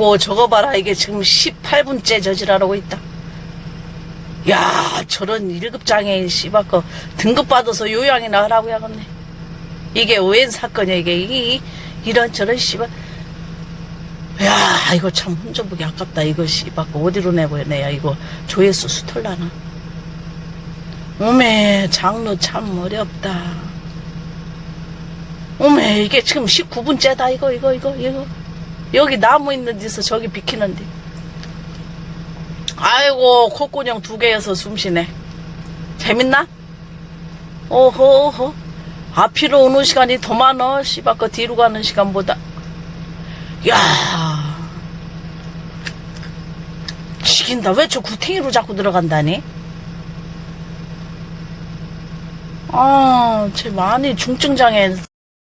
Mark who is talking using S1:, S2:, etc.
S1: 아이고 저거 봐라. 이게 지금 18분째 저지랄하고 있다. 야 저런 1급 장애인 씨발거 등급 받아서 요양이나 하라고 하겠네. 이게 웬 사건이야 이게. 이런 저런 씨발. 야 이거 참 혼자보기 아깝다. 이거 씨발거 어디로 내보내야 이거 조회수 수털라나. 오메 장로 참 어렵다. 오메 이게 지금 19분째다 이거. 여기 나무 있는 데서 저기 비키는데. 아이고 콧구녕 2개여서 숨쉬네. 재밌나? 어허 앞으로 오는 시간이 더 많어. 씨발거 뒤로 가는 시간보다. 야 죽인다. 왜 저 구탱이로 자꾸 들어간다니? 쟤 많이 중증장애